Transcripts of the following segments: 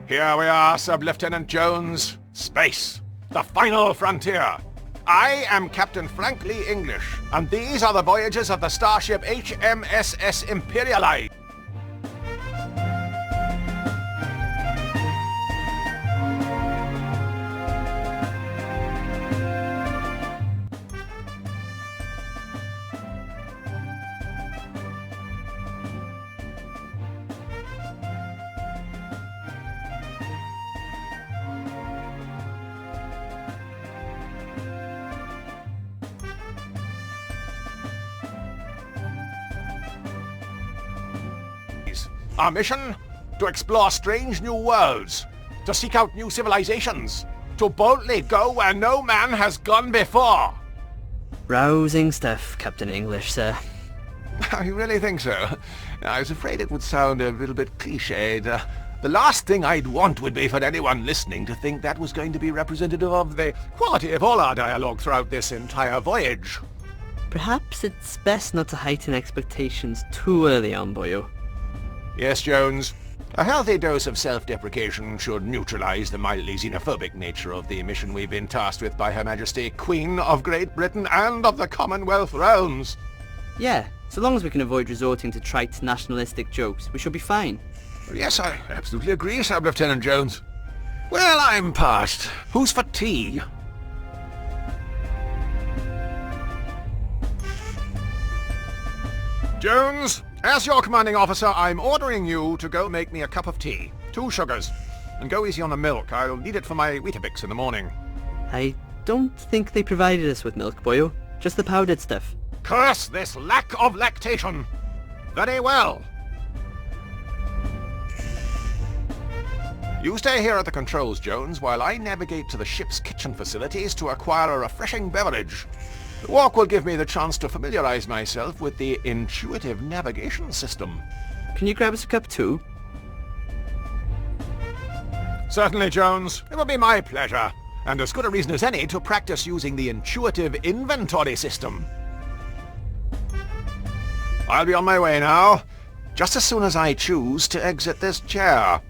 Here we are, Sub-Lieutenant Jones. Space, the final frontier. I am Captain Frank Lee English, and these are the voyages of the starship HMSS Imperiali. Our mission? To explore strange new worlds, to seek out new civilizations, to boldly go where no man has gone before. Rousing stuff, Captain English, sir. You really think so? I was afraid it would sound a little bit cliched. The last thing I'd want would be for anyone listening to think that was going to be representative of the quality of all our dialogue throughout this entire voyage. Perhaps it's best not to heighten expectations too early on, boyo. Yes, Jones. A healthy dose of self-deprecation should neutralize the mildly xenophobic nature of the mission we've been tasked with by Her Majesty Queen of Great Britain and of the Commonwealth realms. Yeah, so long as we can avoid resorting to trite nationalistic jokes, we should be fine. Yes, I absolutely agree, Sub-Lieutenant Jones. Well, I'm parched. Who's for tea? Jones, as your commanding officer, I'm ordering you to go make me a cup of tea. 2 sugars. And go easy on the milk. I'll need it for my Weetabix in the morning. I don't think they provided us with milk, boyo. Just the powdered stuff. Curse this lack of lactation! Very well. You stay here at the controls, Jones, while I navigate to the ship's kitchen facilities to acquire a refreshing beverage. The walk will give me the chance to familiarize myself with the intuitive navigation system. Can you grab us a cup too? Certainly, Jones. It will be my pleasure. And as good a reason as any to practice using the intuitive inventory system. I'll be on my way now, just as soon as I choose to exit this chair.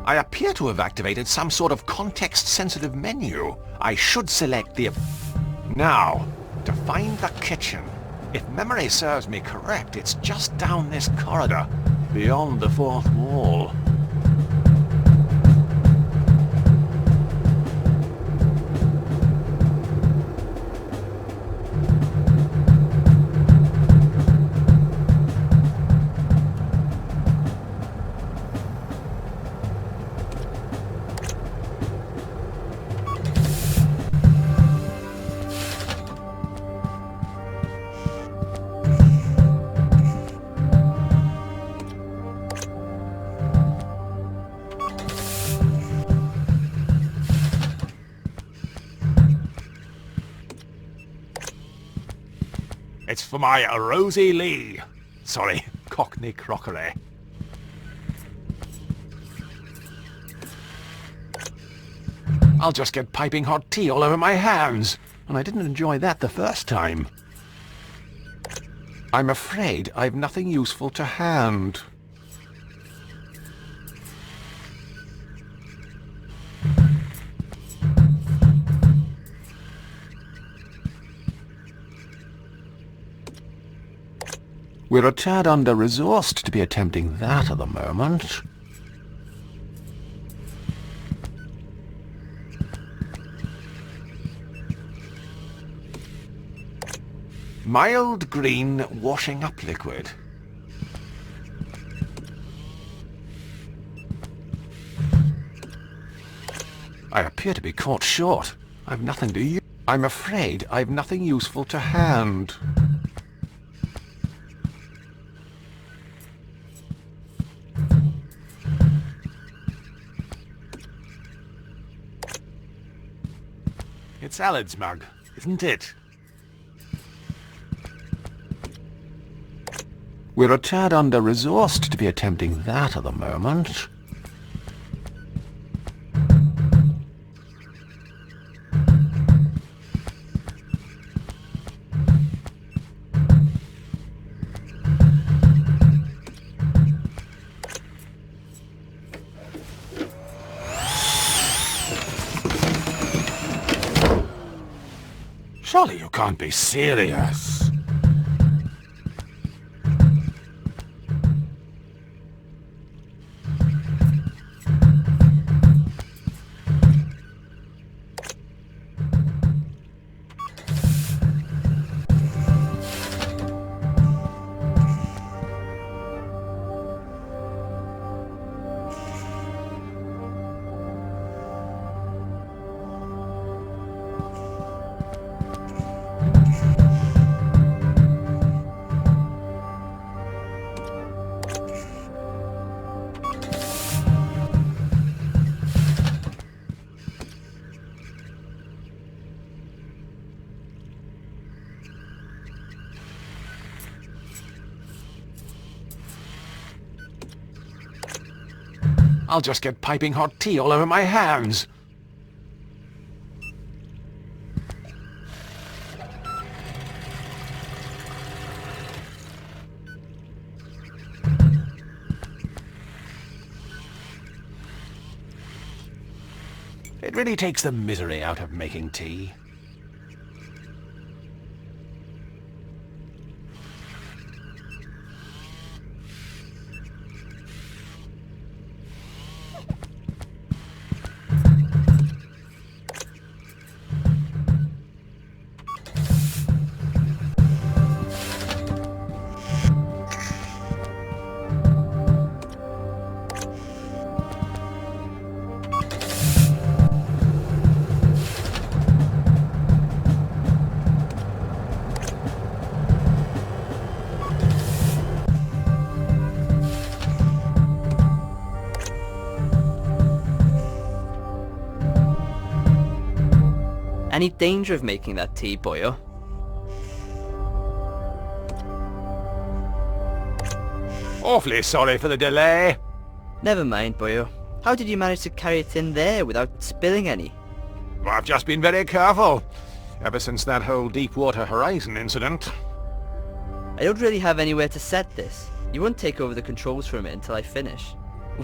I appear to have activated some sort of context-sensitive menu. I should select the... Now, to find the kitchen. If memory serves me correct, it's just down this corridor, beyond the 4th wall. It's for my Rosie Lee. Sorry, Cockney crockery. I'll just get piping hot tea all over my hands, and I didn't enjoy that the first time. I'm afraid I've nothing useful to hand. We're a tad under-resourced to be attempting that at the moment. Mild green washing-up liquid. I appear to be caught short. I've nothing to use. I'm afraid I've nothing useful to hand. It's Alad's mug, isn't it? We're a tad under-resourced to be attempting that at the moment. Surely you can't be serious. I'll just get piping hot tea all over my hands. It really takes the misery out of making tea. Any danger of making that tea, boyo? Awfully sorry for the delay. Never mind, boyo. How did you manage to carry it in there without spilling any? Well, I've just been very careful, ever since that whole Deepwater Horizon incident. I don't really have anywhere to set this. You won't take over the controls from it until I finish.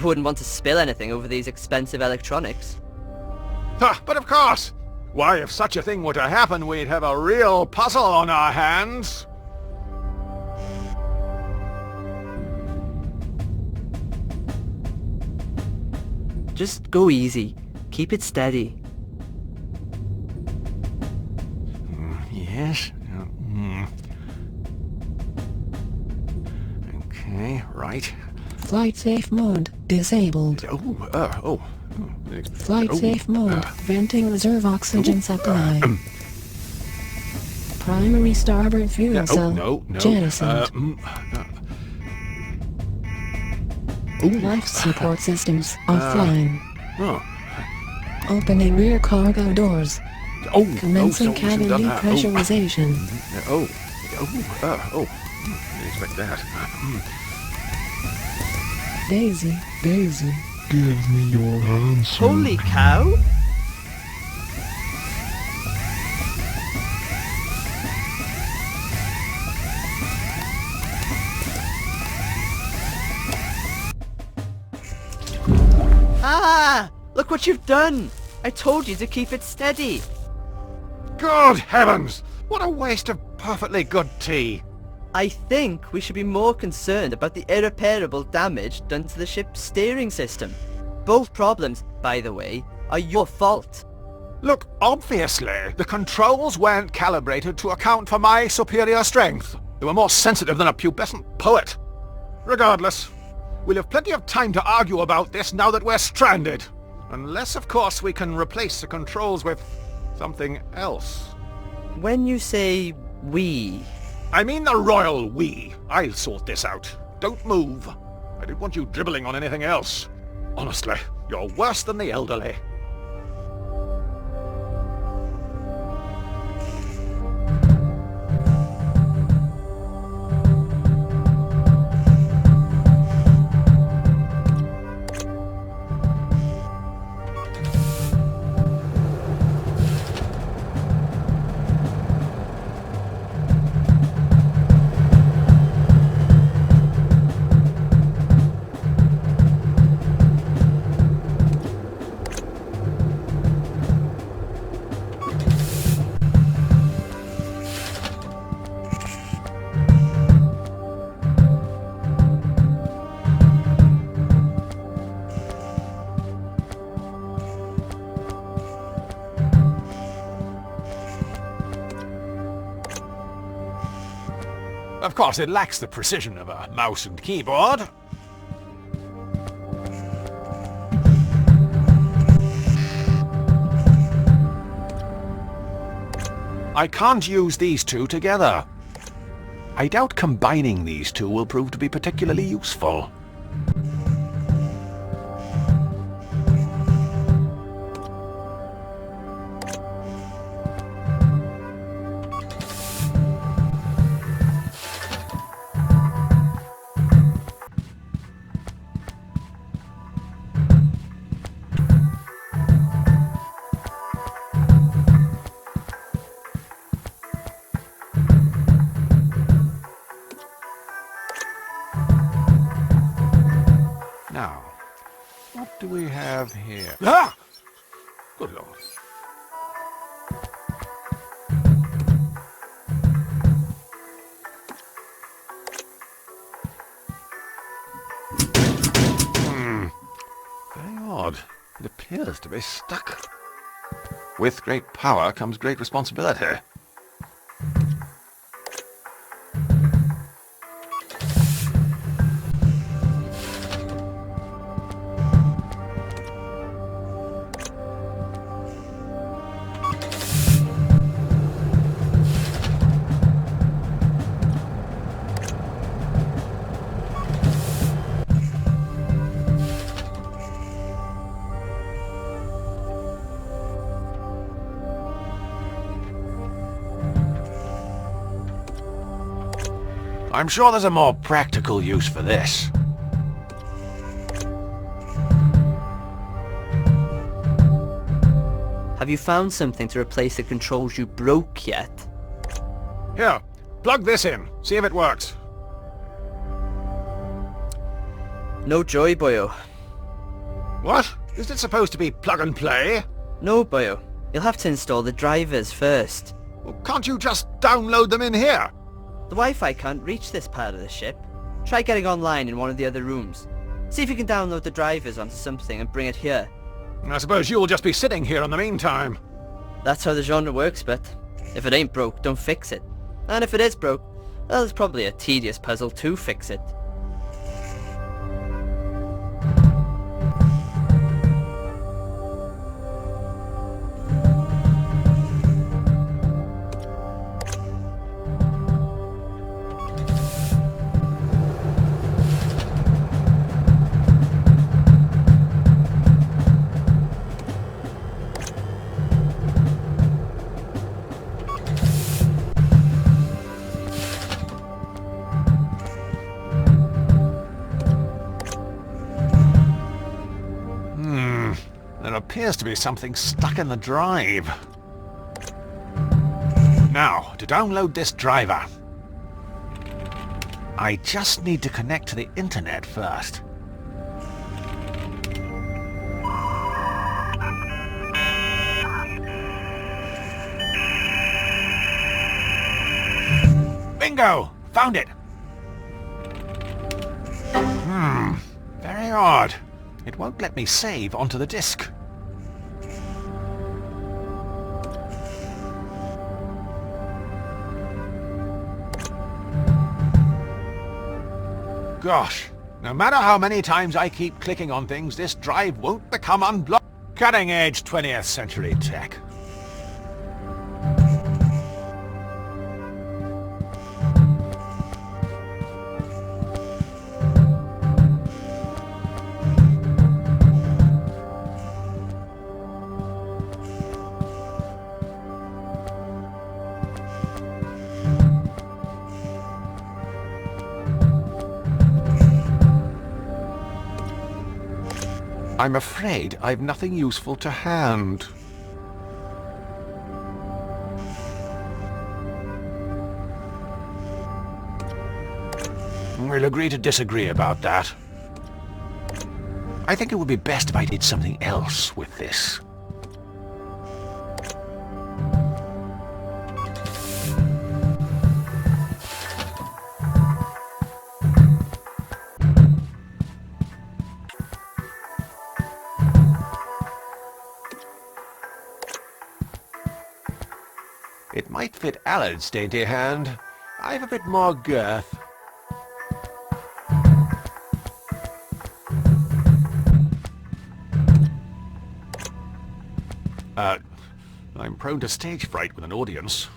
Wouldn't want to spill anything over these expensive electronics. But of course! Why, if such a thing were to happen, we'd have a real puzzle on our hands. Just go easy. Keep it steady. Yes. Okay, right. Flight safe mode disabled. Flight safe mode. Venting reserve oxygen supply. Primary starboard fuel cell jettisoned. Life support systems offline. Opening rear cargo doors. Commencing cabin depressurization. Didn't expect that. Daisy. Give me your answer. Holy cow! Ah! Look what you've done! I told you to keep it steady! Good heavens! What a waste of perfectly good tea! I think we should be more concerned about the irreparable damage done to the ship's steering system. Both problems, by the way, are your fault. Look, obviously, the controls weren't calibrated to account for my superior strength. They were more sensitive than a pubescent poet. Regardless, we'll have plenty of time to argue about this now that we're stranded. Unless, of course, we can replace the controls with something else. When you say we... I mean the royal we. I'll sort this out. Don't move. I don't want you dribbling on anything else. Honestly, you're worse than the elderly. Of course, it lacks the precision of a mouse and keyboard. I can't use these two together. I doubt combining these two will prove to be particularly useful. Now, what do we have here? Ah! Good Lord. Very odd. It appears to be stuck. With great power comes great responsibility. I'm sure there's a more practical use for this. Have you found something to replace the controls you broke yet? Here, plug this in. See if it works. No joy, boyo. What? Is it supposed to be plug and play? No, boyo. You'll have to install the drivers first. Well, can't you just download them in here? The Wi-Fi can't reach this part of the ship. Try getting online in one of the other rooms. See if you can download the drivers onto something and bring it here. I suppose you'll just be sitting here in the meantime. That's how the genre works, but if it ain't broke, don't fix it. And if it is broke, well, it's probably a tedious puzzle to fix it. There appears to be something stuck in the drive. Now, to download this driver, I just need to connect to the internet first. Bingo! Found it! Very odd. It won't let me save onto the disk. Gosh, no matter how many times I keep clicking on things, this drive won't become unblocked. Cutting-edge 20th century tech. I'm afraid I've nothing useful to hand. We'll agree to disagree about that. I think it would be best if I did something else with this. It might fit Allard's dainty hand. I've a bit more girth. I'm prone to stage fright with an audience.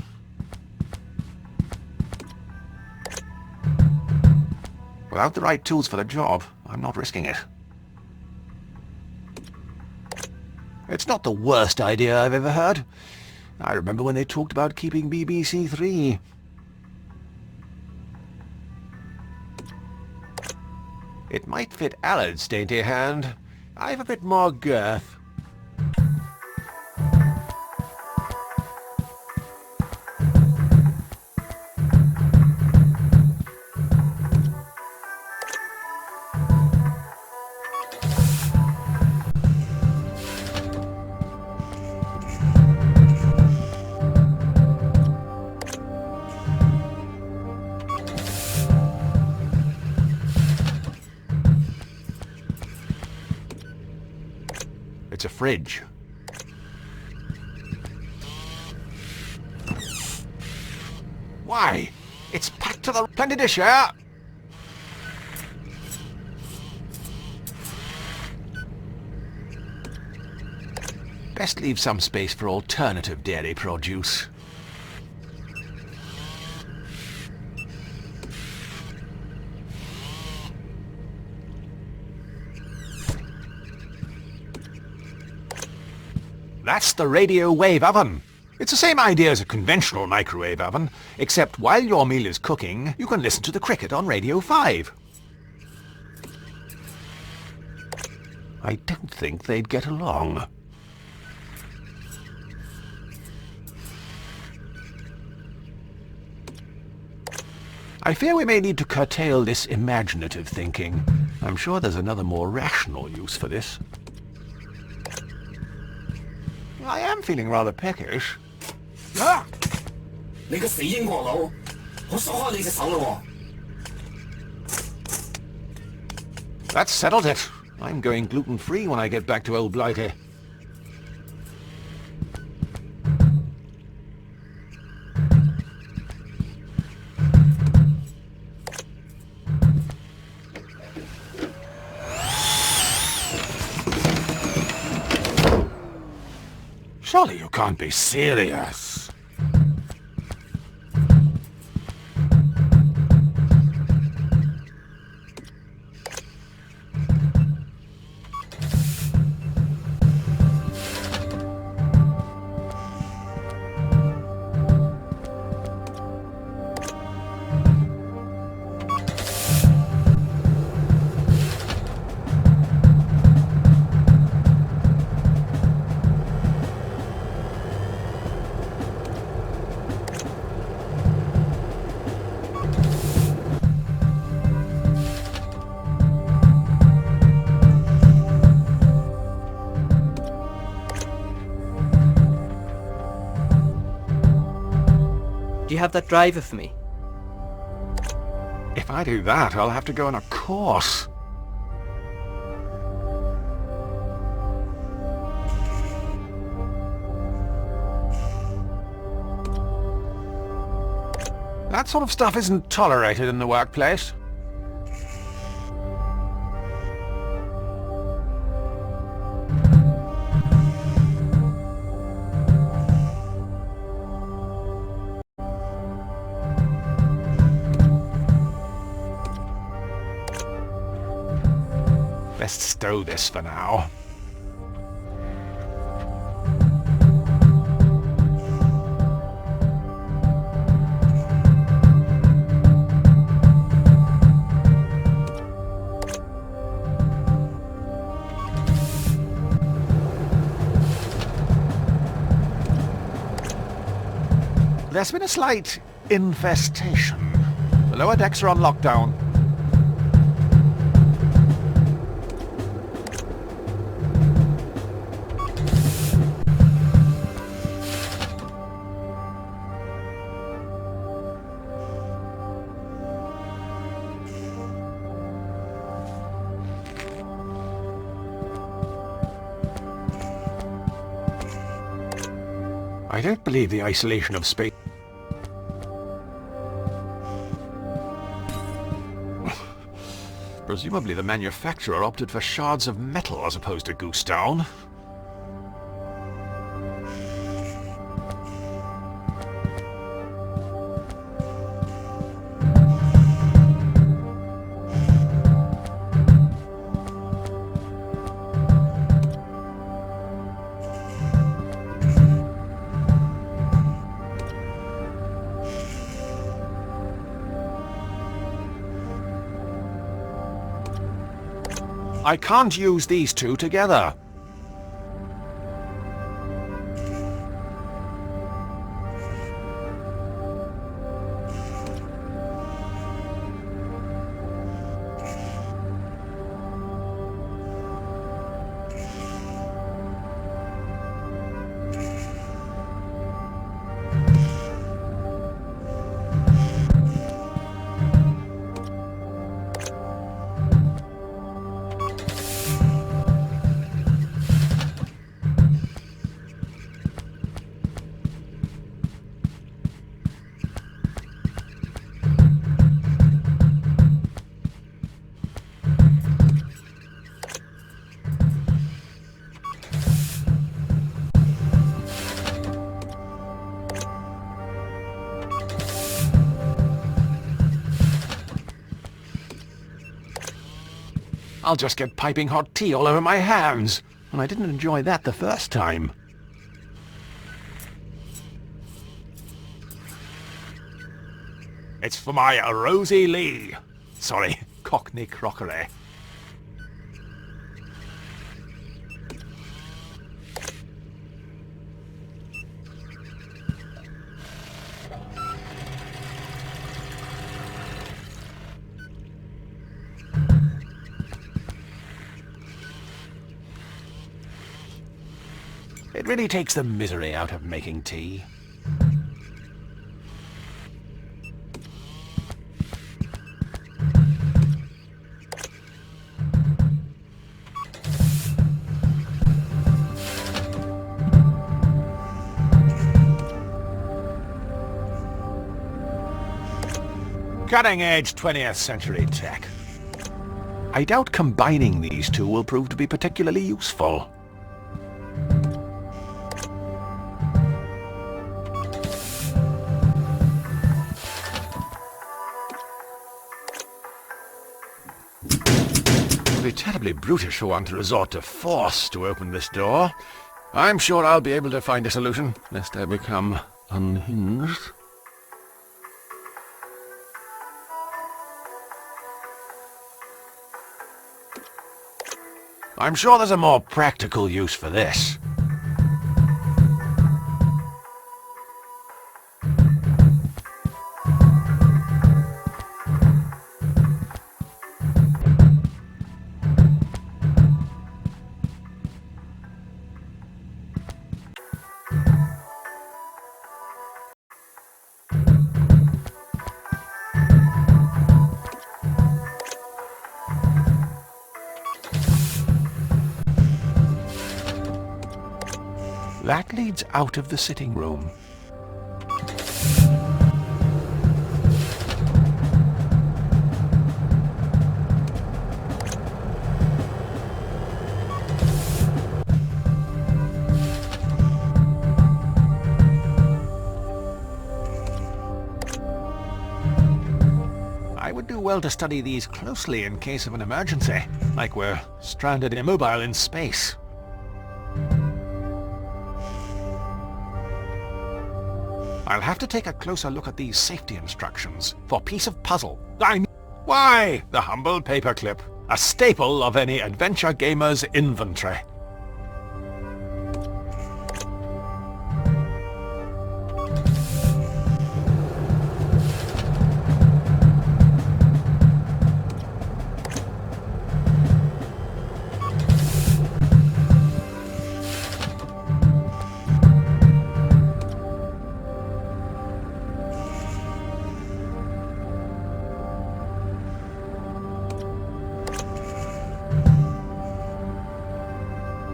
Without the right tools for the job, I'm not risking it. It's not the worst idea I've ever heard. I remember when they talked about keeping BBC Three. It might fit Allard's dainty hand. I've a bit more girth. It's a fridge. Why? It's packed to the plenty dish, yeah? Best leave some space for alternative dairy produce. That's the radio wave oven. It's the same idea as a conventional microwave oven, except while your meal is cooking, you can listen to the cricket on Radio 5. I don't think they'd get along. I fear we may need to curtail this imaginative thinking. I'm sure there's another more rational use for this. I am feeling rather peckish. Ah! 你個死英國佬，我鎖開你隻手咯喎！ That settled it. I'm going gluten-free when I get back to Old Blighty. Surely you can't be serious. Do you have that driver for me? If I do that, I'll have to go on a course. That sort of stuff isn't tolerated in the workplace. Best stow this for now. There's been a slight infestation. The lower decks are on lockdown. I don't believe the isolation of space. Presumably the manufacturer opted for shards of metal as opposed to goose down. I can't use these two together. I'll just get piping hot tea all over my hands, and I didn't enjoy that the first time. It's for my Rosie Lee. Sorry, Cockney crockery. It really takes the misery out of making tea. Cutting-edge 20th century tech. I doubt combining these two will prove to be particularly useful. It would be terribly brutish for one to resort to force to open this door. I'm sure I'll be able to find a solution, lest I become unhinged. I'm sure there's a more practical use for this. That leads out of the sitting room. I would do well to study these closely in case of an emergency, like we're stranded immobile in space. I'll have to take a closer look at these safety instructions for piece of puzzle. Why, the humble paperclip, a staple of any adventure gamer's inventory.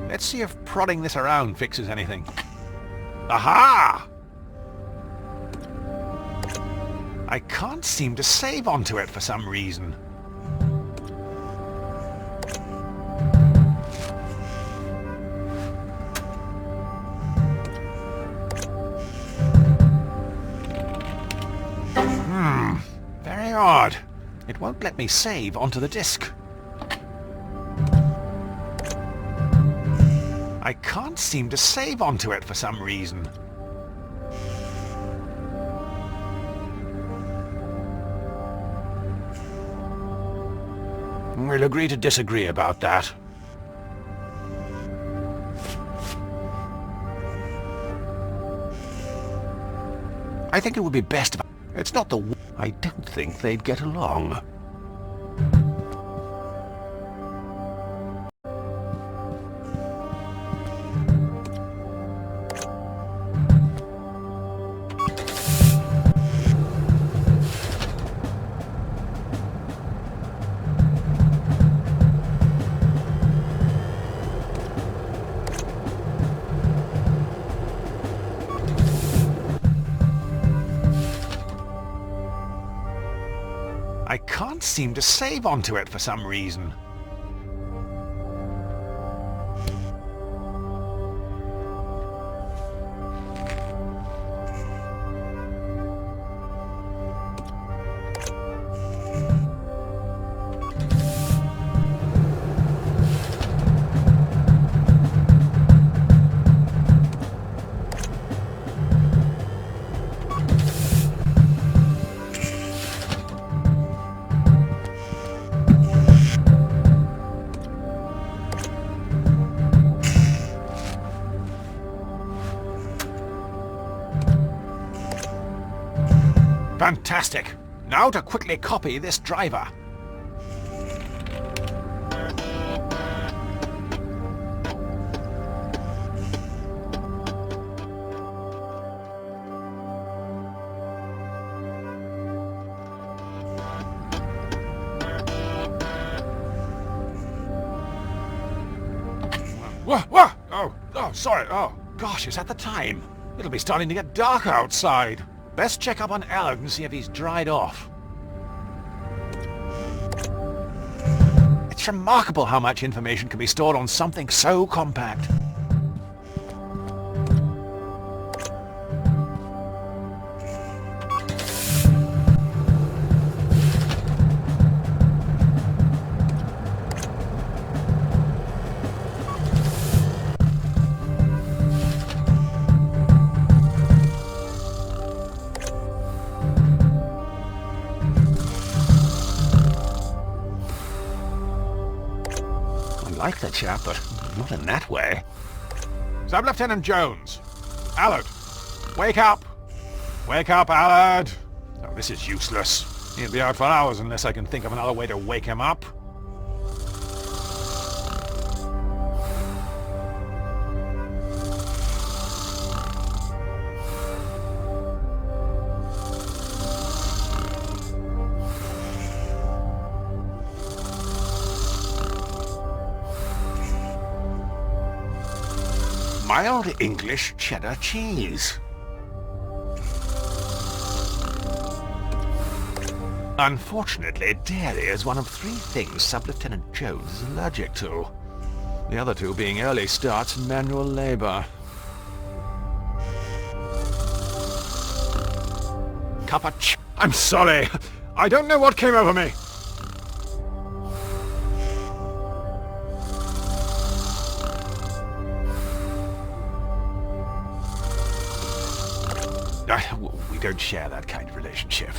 Let's see if prodding this around fixes anything. Aha! I can't seem to save onto it for some reason. It won't let me save onto the disk. I can't seem to save onto it for some reason. We'll agree to disagree about that. I think it would be best if... It's not the... I don't think they'd get along. I can't seem to save onto it for some reason. Fantastic! Now to quickly copy this driver. Whoa! Oh, sorry. Oh, gosh, is that the time? It'll be starting to get dark outside. Best check up on Alec and see if he's dried off. It's remarkable how much information can be stored on something so compact. I like the chap, but not in that way. Sub-Lieutenant Jones! Allard! Wake up! Wake up, Allard! Oh, this is useless. He'll be out for hours unless I can think of another way to wake him up. Mild English cheddar cheese. Unfortunately, dairy is one of 3 things Sub-Lieutenant Jones is allergic to. The other 2 being early starts and manual labor. I'm sorry. I don't know what came over me. We don't share that kind of relationship.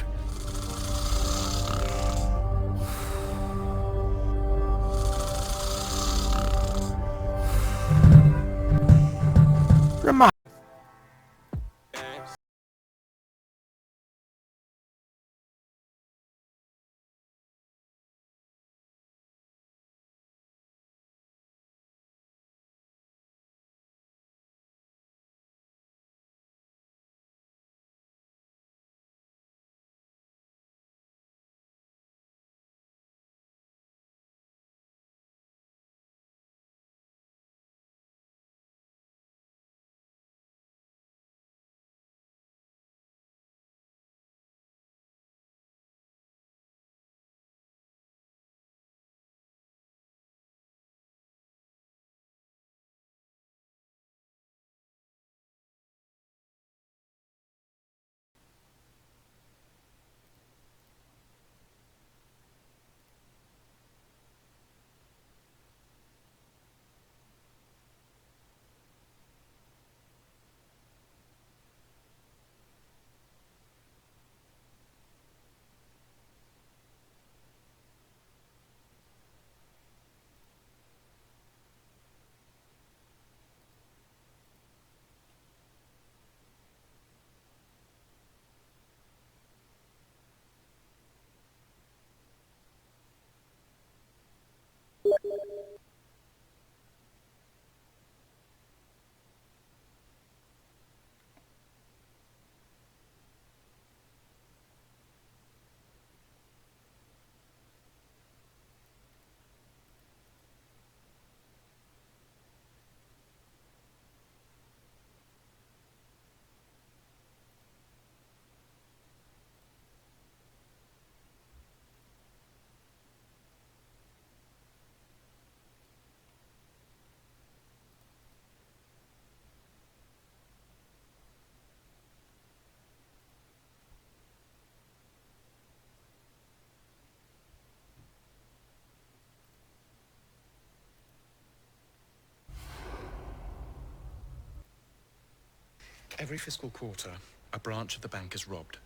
Every fiscal quarter, a branch of the bank is robbed.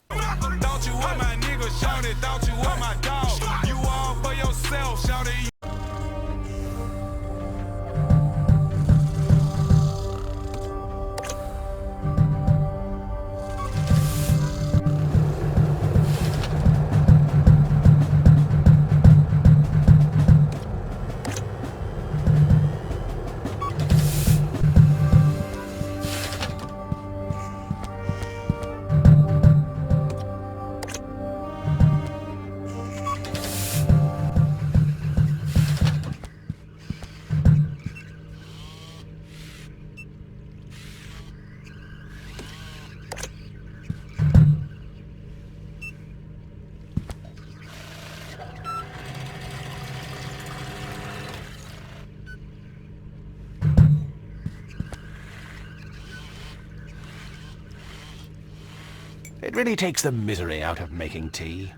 Thought you were my nigga, shawty. Thought you were my dog. You all for yourself, shawty. It really takes the misery out of making tea.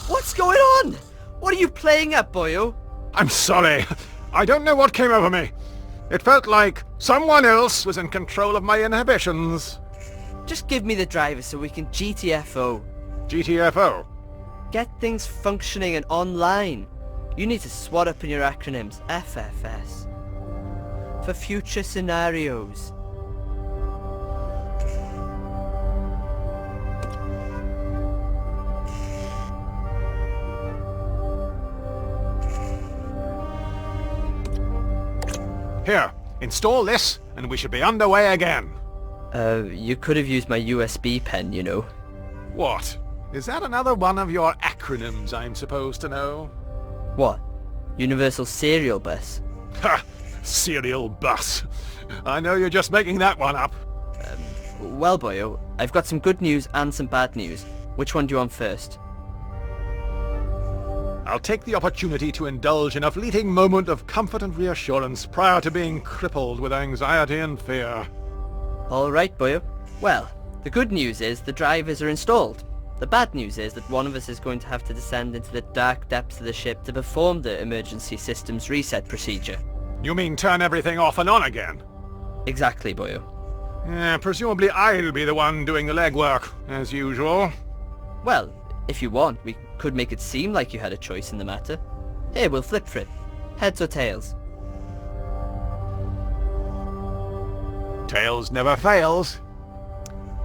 What's going on? What are you playing at, boyo? I'm sorry. I don't know what came over me. It felt like someone else was in control of my inhibitions. Just give me the driver so we can GTFO. GTFO? Get things functioning and online. You need to swat up in your acronyms. FFS. For future scenarios. Here, install this, and we should be underway again. You could have used my USB pen, you know. What? Is that another one of your acronyms I'm supposed to know? What? Universal Serial Bus? Ha! Serial bus. I know you're just making that one up. Well, boyo, I've got some good news and some bad news. Which one do you want first? I'll take the opportunity to indulge in a fleeting moment of comfort and reassurance prior to being crippled with anxiety and fear. Alright, boyo. Well, the good news is the drivers are installed. The bad news is that one of us is going to have to descend into the dark depths of the ship to perform the emergency systems reset procedure. You mean turn everything off and on again? Exactly, boyo. Presumably I'll be the one doing the legwork, as usual. Well, if you want, we could make it seem like you had a choice in the matter. Here, we'll flip for it. Heads or tails? Tails never fails.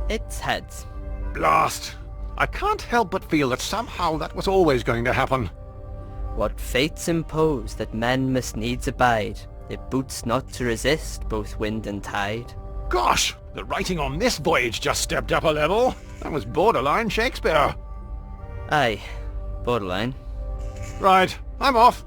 It's heads. Blast! I can't help but feel that somehow that was always going to happen. What fates impose that men must needs abide, it boots not to resist both wind and tide. Gosh, the writing on this voyage just stepped up a level. That was borderline Shakespeare. Aye, borderline. Right, I'm off.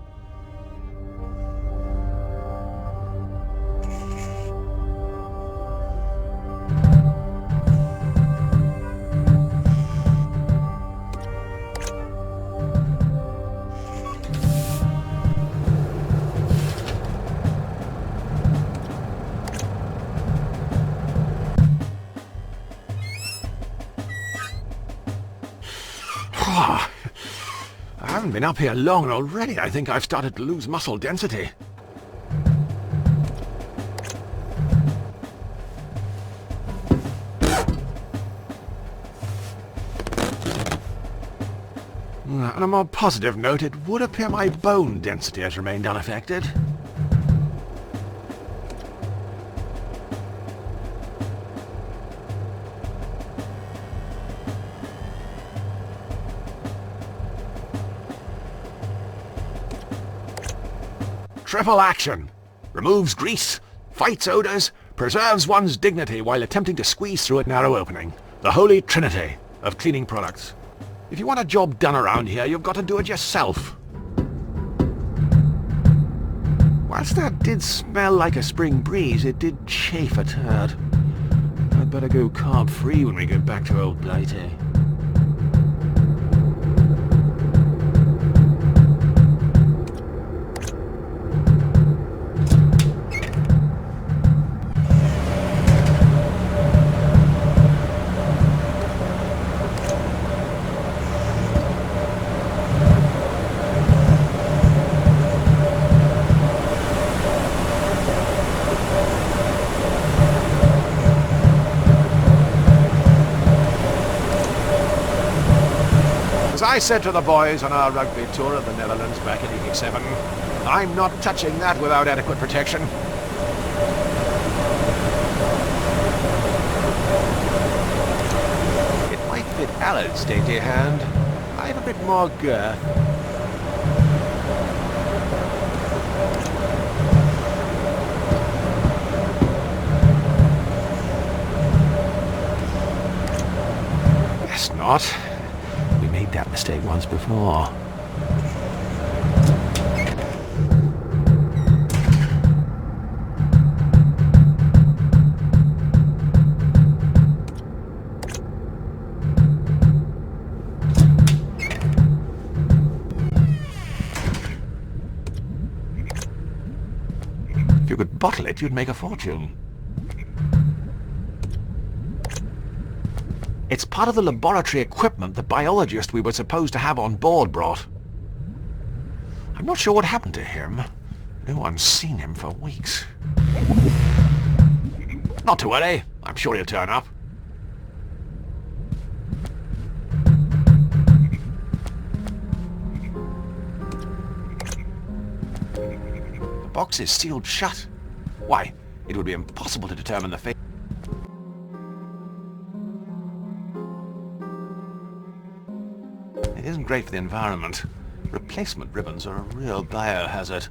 I haven't been up here long, and already I think I've started to lose muscle density. On a more positive note, it would appear my bone density has remained unaffected. Triple action. Removes grease, fights odors, preserves one's dignity while attempting to squeeze through a narrow opening. The holy trinity of cleaning products. If you want a job done around here, you've got to do it yourself. Whilst that did smell like a spring breeze, it did chafe a turd. I'd better go carb-free when we get back to old Blighty. As I said to the boys on our rugby tour of the Netherlands back in '87, I'm not touching that without adequate protection. It might fit Alan's dainty hand. I have a bit more girth. Guess not. We made that mistake once before. If you could bottle it, you'd make a fortune. It's part of the laboratory equipment the biologist we were supposed to have on board brought. I'm not sure what happened to him. No one's seen him for weeks. Not to worry. I'm sure he'll turn up. The box is sealed shut. Why, it would be impossible to determine the fate. It isn't great for the environment. Replacement ribbons are a real biohazard.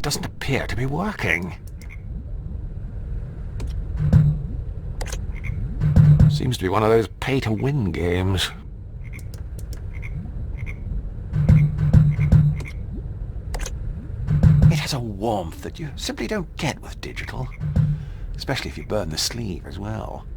Doesn't appear to be working. Seems to be one of those pay-to-win games. It has a warmth that you simply don't get with digital, especially if you burn the sleeve as well.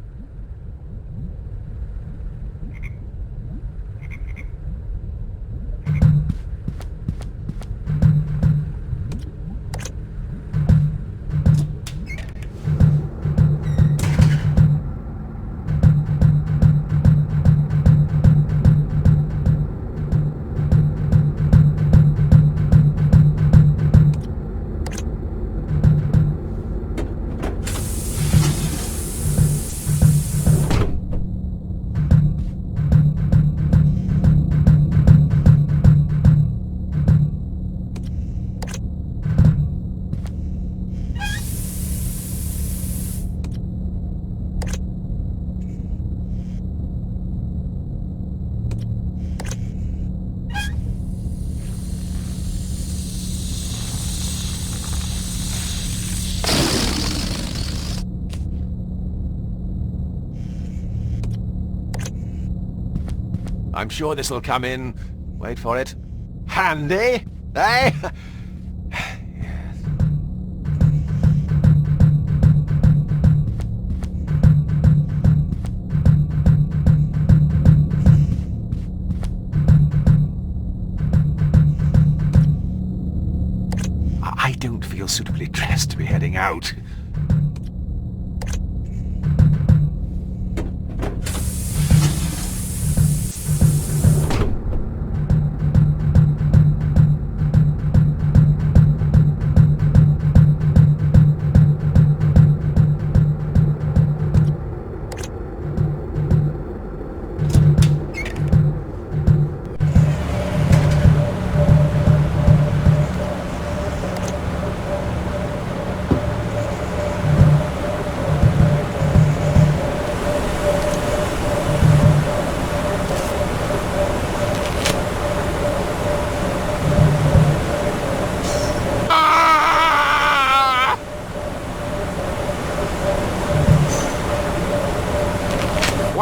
I'm sure this'll come in, wait for it, handy, eh? I don't feel suitably dressed to be heading out.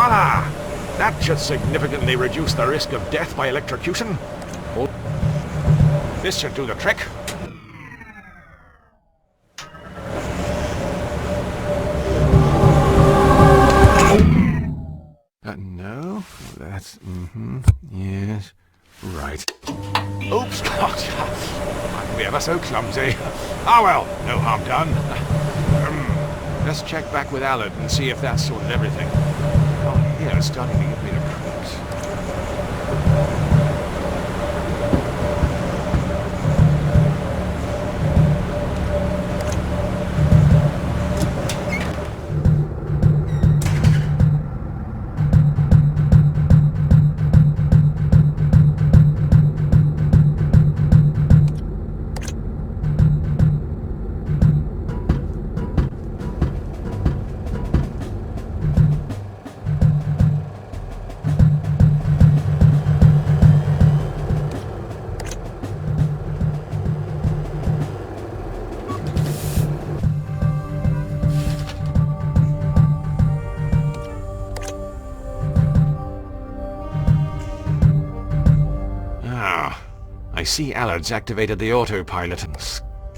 Voila! That should significantly reduce the risk of death by electrocution. This should do the trick. No, that's... yes, right. Oops, I'm ever so clumsy. Ah well, no harm done. Let's check back with Allard and see if that's sorted everything. Oh, here, it's starting to give me the creeps. I see Allard's activated the autopilot.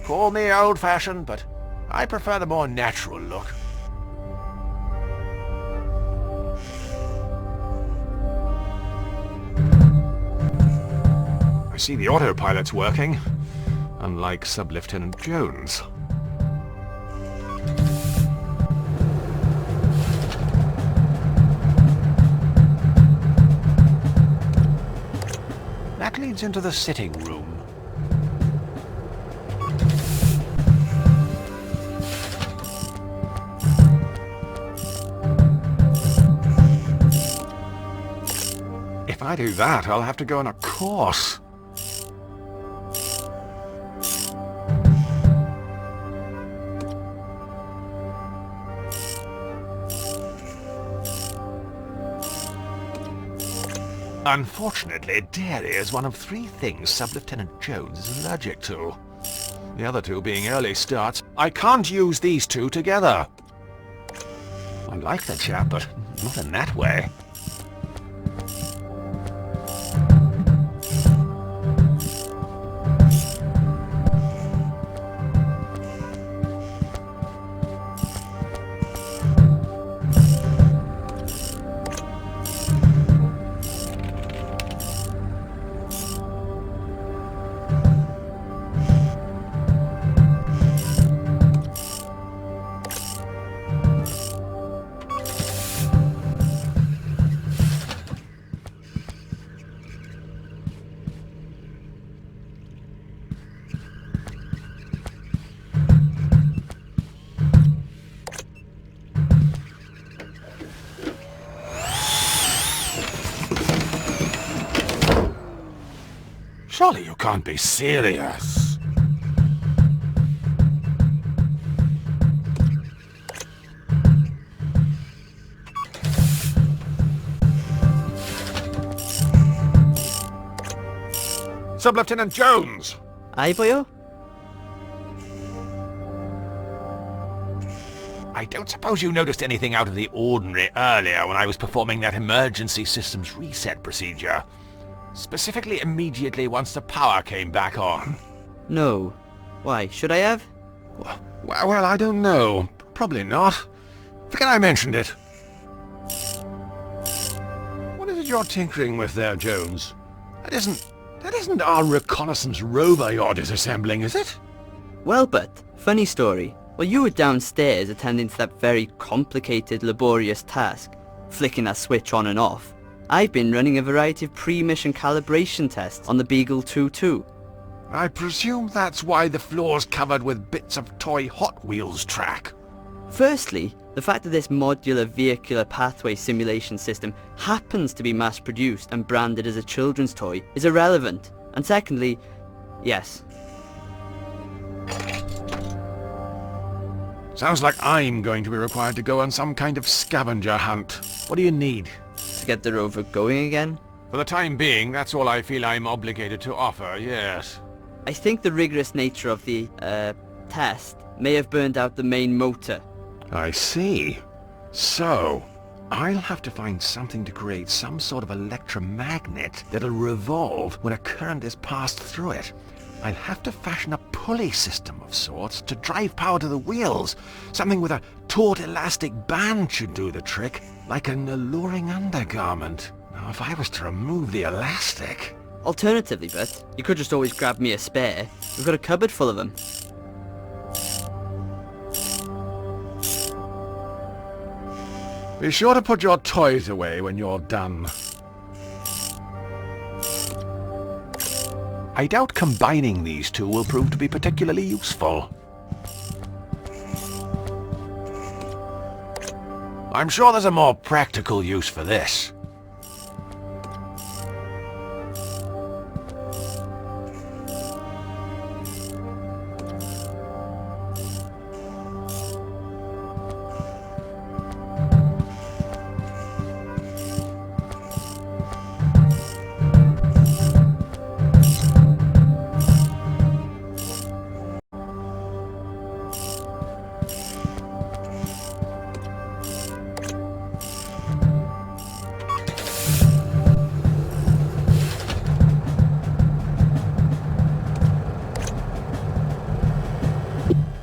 Call me old-fashioned, but I prefer the more natural look. I see the autopilot's working, unlike Sub-Lieutenant Jones. That leads into the sitting room. If I do that, I'll have to go on a course. Unfortunately, dairy is one of 3 things Sub-Lieutenant Jones is allergic to. The other 2 being early starts. I can't use these 2 together. I like the chap, but not in that way. Surely you can't be serious. Sub-Lieutenant Jones! Aye, boyo? I don't suppose you noticed anything out of the ordinary earlier when I was performing that emergency systems reset procedure. Specifically immediately once the power came back on. No. Why, should I have? Well, I don't know. Probably not. Forget I mentioned it. What is it you're tinkering with there, Jones? That isn't our reconnaissance rover you're disassembling, is it? Well, but, funny story. While you were downstairs attending to that very complicated, laborious task, flicking that switch on and off, I've been running a variety of pre-mission calibration tests on the Beagle 2-2. I presume that's why the floor's covered with bits of toy Hot Wheels track. Firstly, the fact that this modular vehicular pathway simulation system happens to be mass-produced and branded as a children's toy is irrelevant. And secondly, yes. Sounds like I'm going to be required to go on some kind of scavenger hunt. What do you need? To get the rover going again? For the time being, that's all I feel I'm obligated to offer, yes. I think the rigorous nature of the, test may have burned out the main motor. I see. So, I'll have to find something to create some sort of electromagnet that'll revolve when a current is passed through it. I'll have to fashion a pulley system of sorts to drive power to the wheels. Something with a taut elastic band should do the trick, like an alluring undergarment. Now, if I was to remove the elastic... Alternatively, but you could just always grab me a spare. We've got a cupboard full of them. Be sure to put your toys away when you're done. I doubt combining these two will prove to be particularly useful. I'm sure there's a more practical use for this.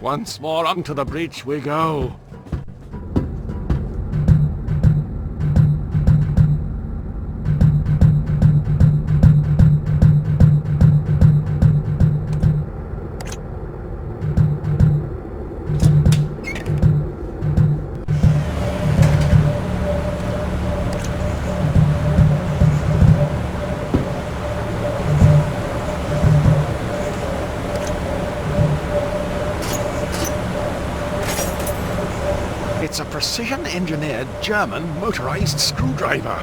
Once more onto the breach we go. It's a precision-engineered German motorized screwdriver.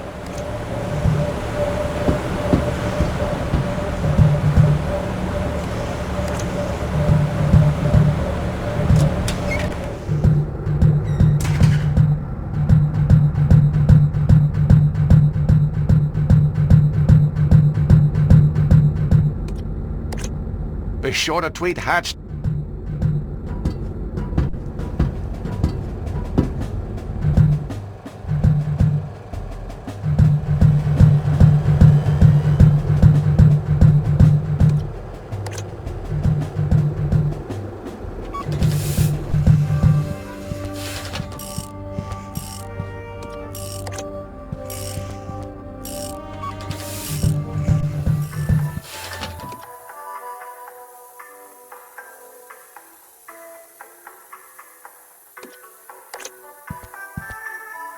Be sure to tweet hatch.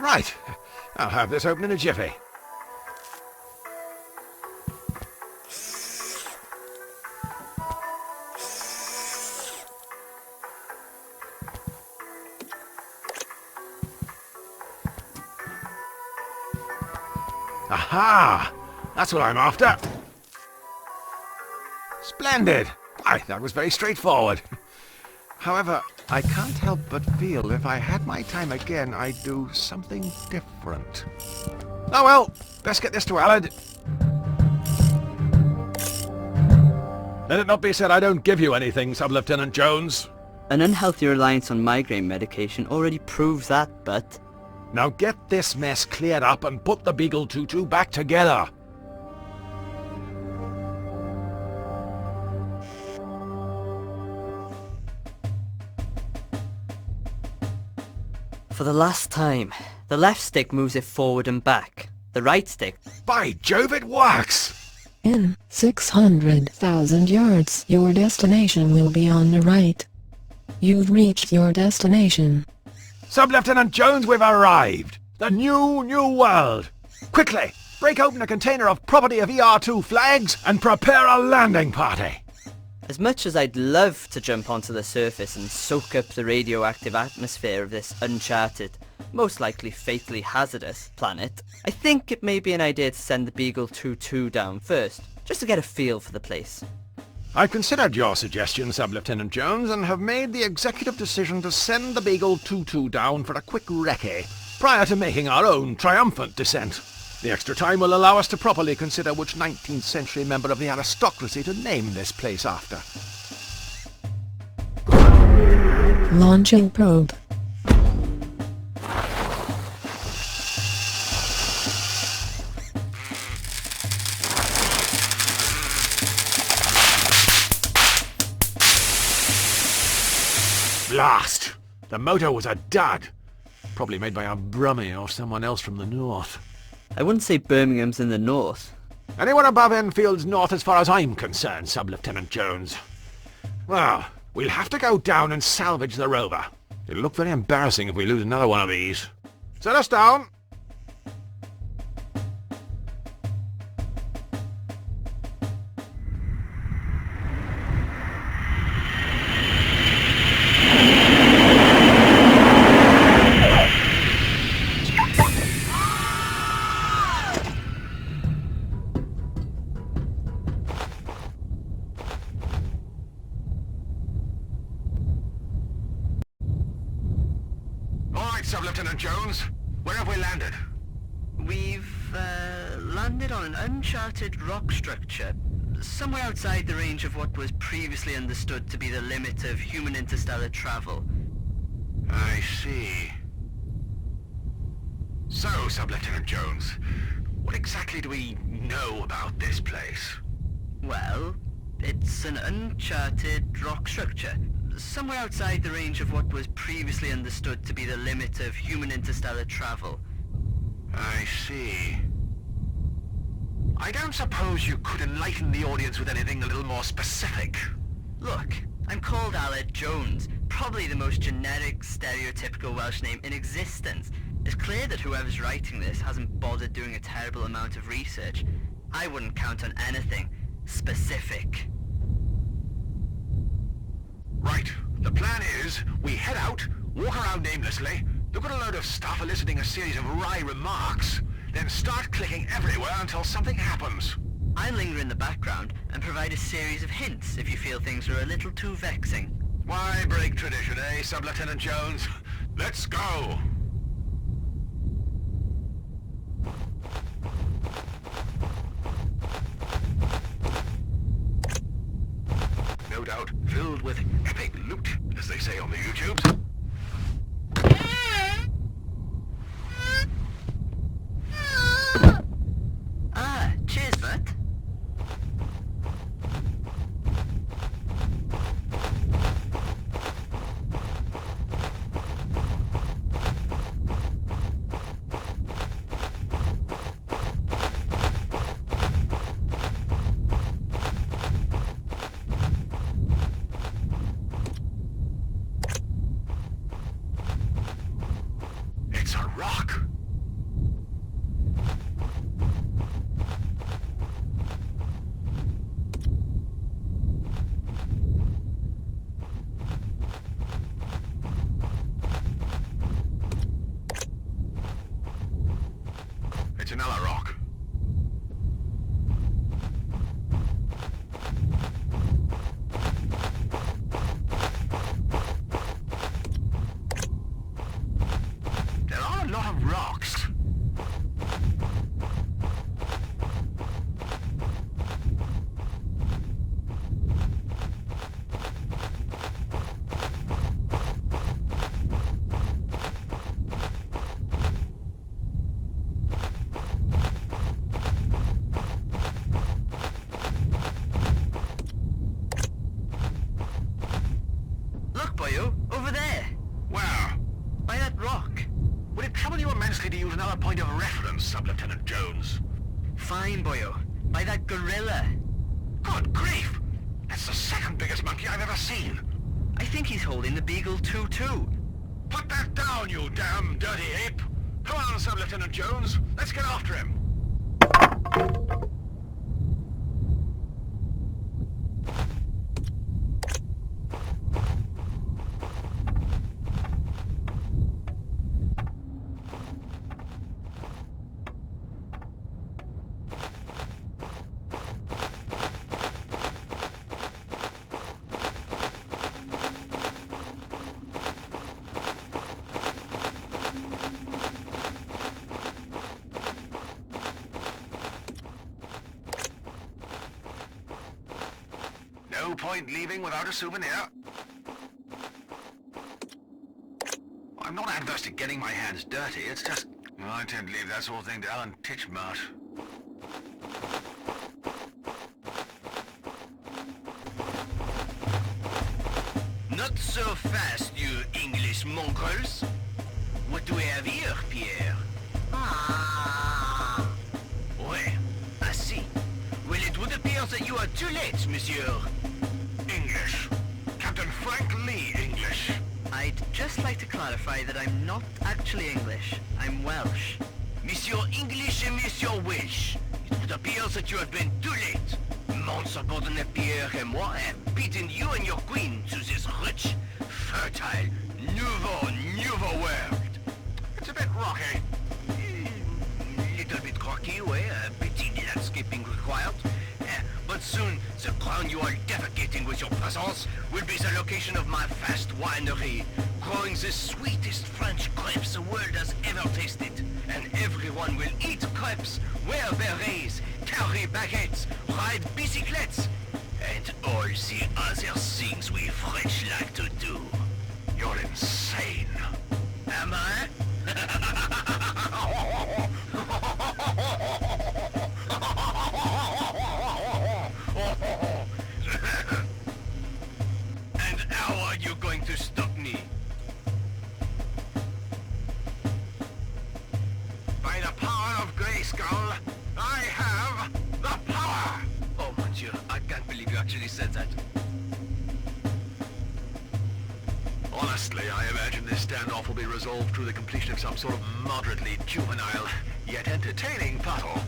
Right, I'll have this open in a jiffy. Aha! That's what I'm after. Splendid! Aye, that was very straightforward. However, I can't help but feel if I had my time again, I'd do something different. Oh well, best get this to Alad. Let it not be said I don't give you anything, Sub-Lieutenant Jones. An unhealthy reliance on migraine medication already proves that, but... Now get this mess cleared up and put the Beagle 2-2 back together. For the last time, the left stick moves it forward and back. The right stick... By Jove, it works! In 600,000 yards, your destination will be on the right. You've reached your destination. Sub-Lieutenant Jones, we've arrived! The new world! Quickly, break open a container of property of ER2 flags and prepare a landing party! As much as I'd love to jump onto the surface and soak up the radioactive atmosphere of this uncharted, most likely fatally hazardous planet, I think it may be an idea to send the Beagle 2-2 down first, just to get a feel for the place. I've considered your suggestion, Sub-Lieutenant Jones, and have made the executive decision to send the Beagle 2-2 down for a quick recce, prior to making our own triumphant descent. The extra time will allow us to properly consider which 19th century member of the aristocracy to name this place after. Launching probe. The motor was a dud. Probably made by a Brummie or someone else from the north. I wouldn't say Birmingham's in the north. Anyone above Enfield's north as far as I'm concerned, Sub-Lieutenant Jones. Well, we'll have to go down and salvage the rover. It'll look very embarrassing if we lose another one of these. Set us down. Sub-Lieutenant Jones, where have we landed? We've landed on an uncharted rock structure, somewhere outside the range of what was previously understood to be the limit of human interstellar travel. I see. So, Sub-Lieutenant Jones, what exactly do we know about this place? Well, it's an uncharted rock structure, somewhere outside the range of what was previously understood to be the limit of human interstellar travel. I see. I don't suppose you could enlighten the audience with anything a little more specific? Look, I'm called Aled Jones, probably the most generic, stereotypical Welsh name in existence. It's clear that whoever's writing this hasn't bothered doing a terrible amount of research. I wouldn't count on anything specific. Right. The plan is, we head out, walk around aimlessly, look at a load of stuff eliciting a series of wry remarks, then start clicking everywhere until something happens. I'll linger in the background and provide a series of hints if you feel things are a little too vexing. Why break tradition, eh, Sub-Lieutenant Jones? Let's go! No doubt filled with epic loot, as they say on the YouTubes. Ah, cheers, Matt. It's a rock. It's another rock. There are a lot of rocks. Look, boyo, over there, Where? by that rock. Would it trouble you immensely to use another point of reference, Sub-Lieutenant Jones? Fine, boyo, by that gorilla. Good grief! That's the second biggest monkey I've ever seen. I think he's holding the Beagle 2-2. Put that down, you damn dirty ape! Come on, Sub-Lieutenant Jones. Let's get after him. No point leaving without a souvenir. I'm not adverse to getting my hands dirty, it's just... Well, I tend to leave that sort of thing to Alan Titchmarsh. Not so fast, you English English mongrels? What do we have here, Pierre? Ah! Ouais, I see. Well, it would appear that you are too late, monsieur. English. Captain Frank Lee English. I'd just like to clarify that I'm not actually English. I'm Welsh. Monsieur English and Monsieur Welsh. It would appear that you have been too late. Mon subordinate Pierre and moi have beaten you and your queen to this rich, fertile, nouveau world. It's a bit rocky. Little bit rocky, ouais, a bit landscaping required. But soon, the ground you are defecating with your presence will be the location of my vast winery, growing the sweetest French grapes the world has ever tasted. And everyone will eat crepes, wear berets, carry baguettes, ride bicyclettes, and all the other things we French like to do. You're insane. Am I? And how are you going to stop me? By the power of Grayskull, I have the power! Oh, mon Dieu, I can't believe you actually said that. Honestly, I imagine this standoff will be resolved through the completion of some sort of moderately juvenile, yet entertaining puzzle.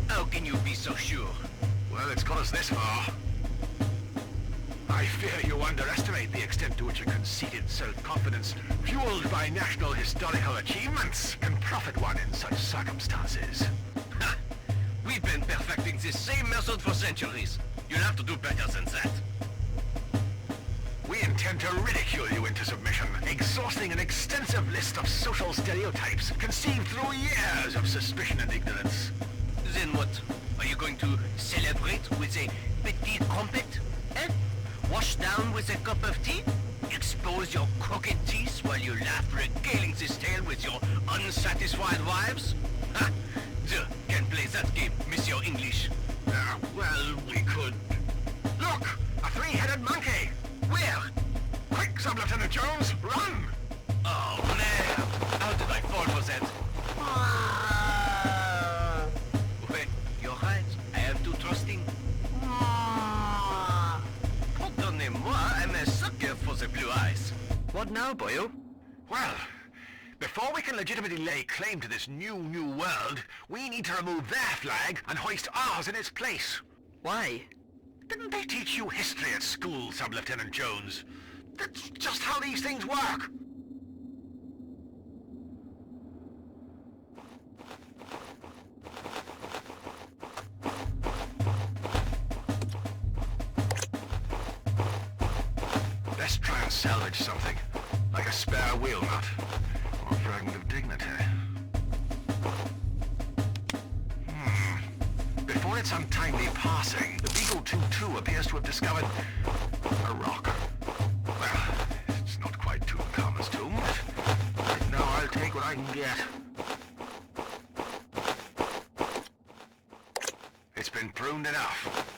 How can you be so sure? Well, it's got us this far. I fear you underestimate the extent to which a conceited self-confidence, fueled by national historical achievements, can profit one in such circumstances. Ha! We've been perfecting this same method for centuries. You'll have to do better than that. We intend to ridicule you into submission, exhausting an extensive list of social stereotypes conceived through years of suspicion and ignorance. Then what? Are you going to celebrate with a petit crumpet? Eh? Wash down with a cup of tea? Expose your crooked teeth while you laugh regaling this tale with your unsatisfied wives? Ha! You can play that game, Monsieur English. Well, we could... Look! A three-headed monkey! Where? Quick, Sub-Lieutenant Jones, run! Oh man! How did I fall for that? Wait, you're right. I am too trusting. Pardonnez-moi, I'm a sucker for the blue eyes. What now, boyo? Well, before we can legitimately lay claim to this new world, we need to remove their flag and hoist ours in its place. Why? Didn't they teach you history at school, Sub-Lieutenant Jones? That's just how these things work. Let's try and salvage something, like a spare wheel nut, or a fragment of dignity. Before its untimely passing, the Beagle 2-2 appears to have discovered a rock. Well, it's not quite Tutankhamun's tomb, but right now I'll take what I can get. It's been pruned enough.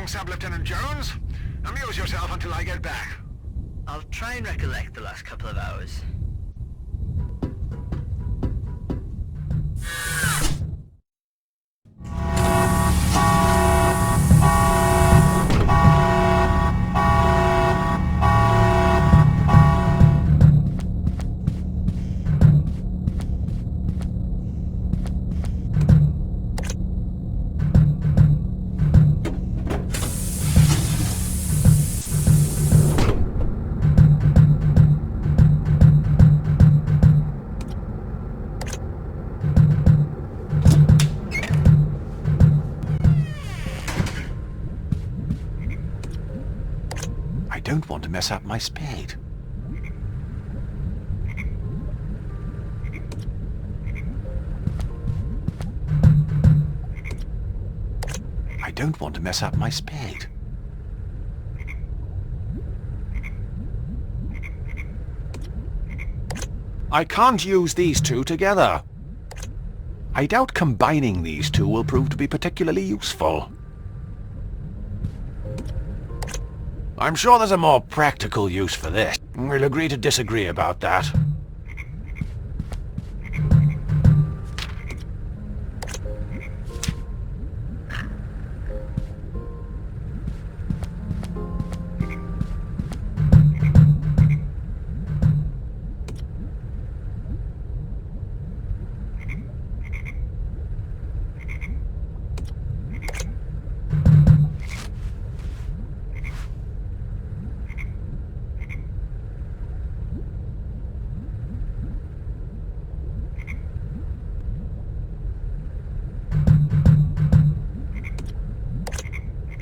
Sub-Lieutenant Jones. Amuse yourself until I get back. I'll try and recollect the last couple of hours. don't want to mess up my spade. I don't want to mess up my spade. I can't use these two together. I doubt combining these two will prove to be particularly useful. I'm sure there's a more practical use for this. We'll agree to disagree about that.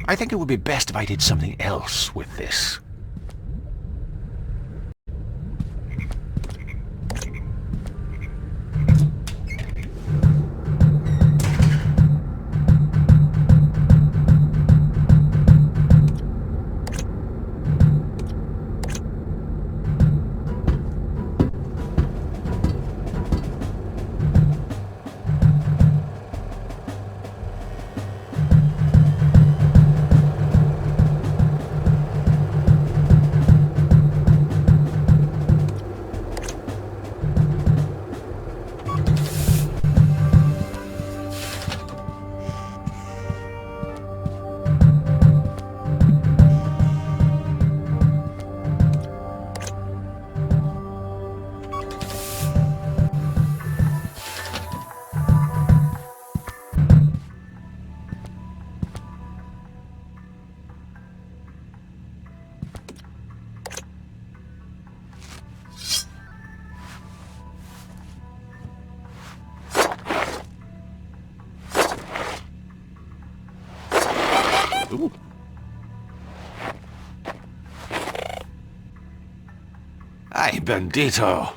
I think it would be best if I did something else with this. Ooh. Ay, bendito.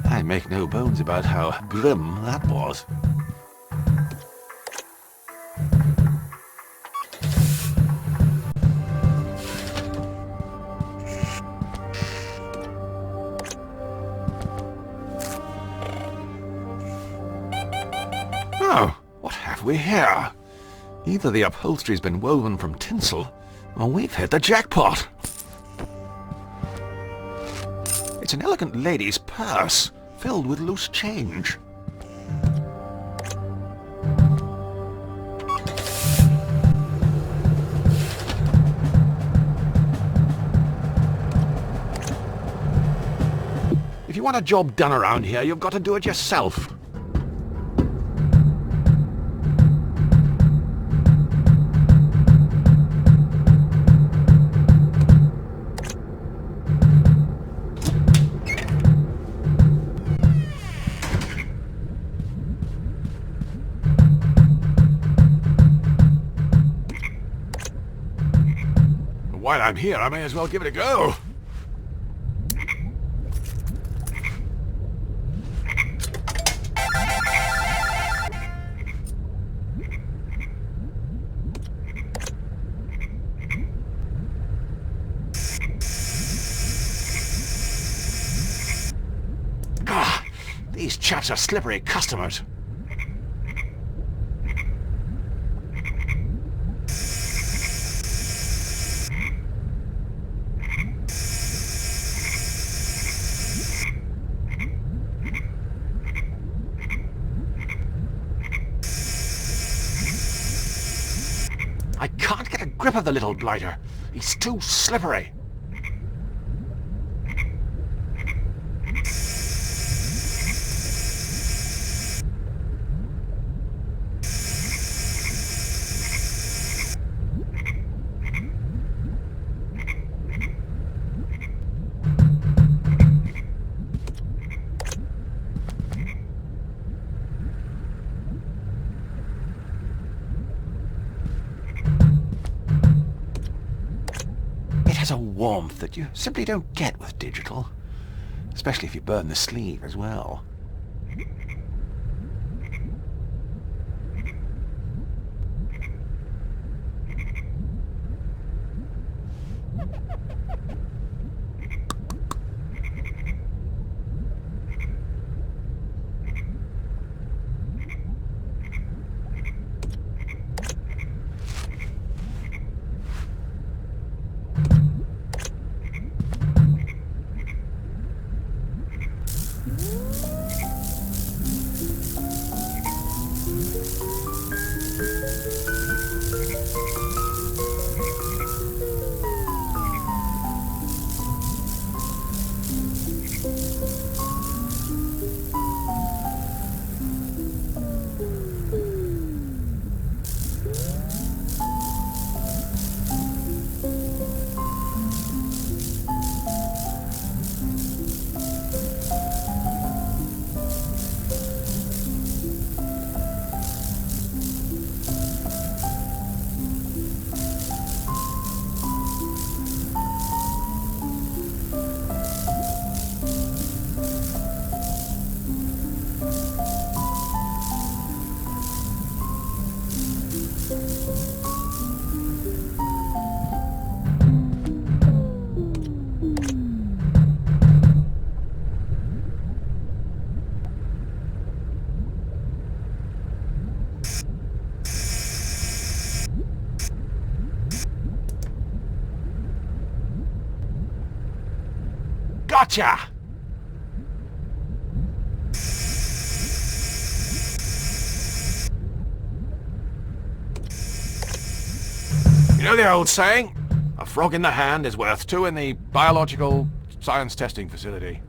I make no bones about how grim that was. Oh, what have we here? Either the upholstery's been woven from tinsel, or we've hit the jackpot. It's an elegant lady's purse, filled with loose change. If you want a job done around here, you've got to do it yourself. While I'm here, I may as well give it a go. Ah, these chaps are slippery customers. I can't get a grip of the little blighter. He's too slippery. has a warmth that you simply don't get with digital. Especially if you burn the sleeve as well. Gotcha! You know the old saying? A frog in the hand is worth two in the biological science testing facility.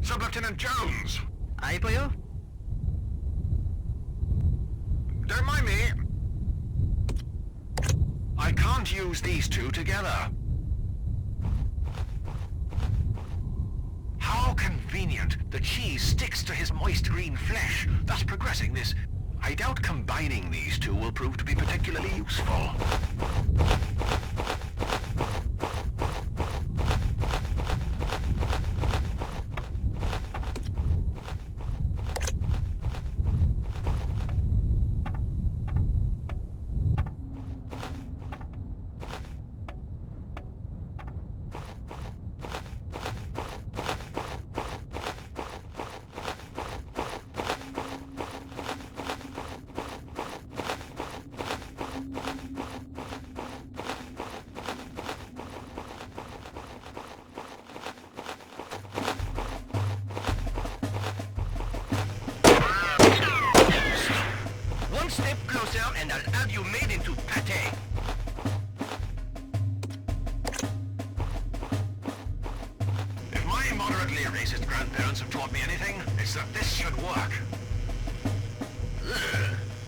Sub-Lieutenant Jones! Aye, boyo? Don't mind me. I can't use these two together. How convenient. The cheese sticks to his moist green flesh, thus progressing this. I doubt combining these two will prove to be particularly useful. Step closer and I'll have you made into pate. If my moderately racist grandparents have taught me anything, it's that this should work.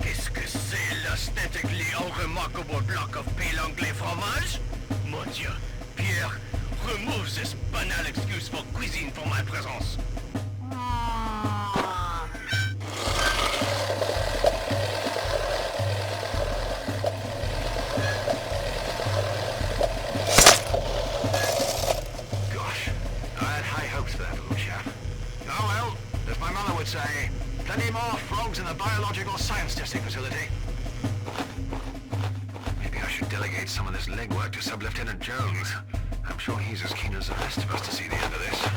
Qu'est-ce que c'est l'aesthetically unremarkable block of pale anglais fromage? Mon Dieu, Pierre, remove this banal excuse for cuisine for my presence. Say, plenty more frogs in the biological science testing facility. Maybe I should delegate some of this legwork to Sub-Lieutenant Jones. I'm sure he's as keen as the rest of us to see the end of this.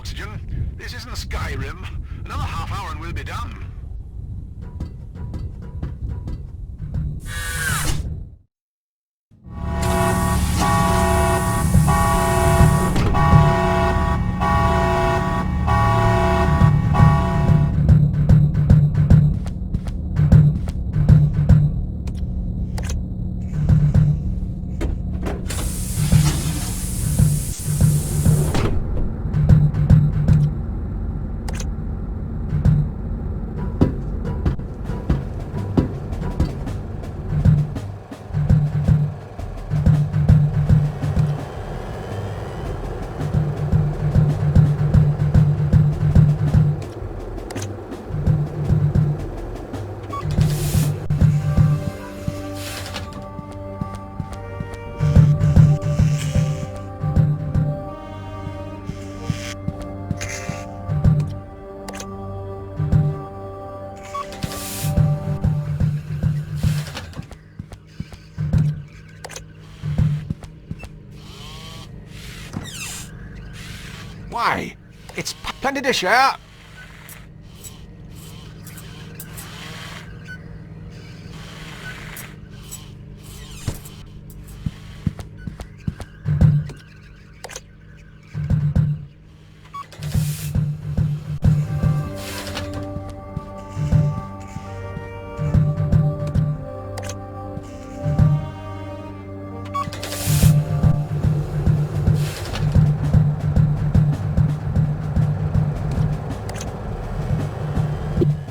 oxygen. This isn't Skyrim. Another half hour and we'll be done. Why, it's plenty to share.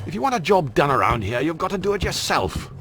If you want a job done around here, you've got to do it yourself.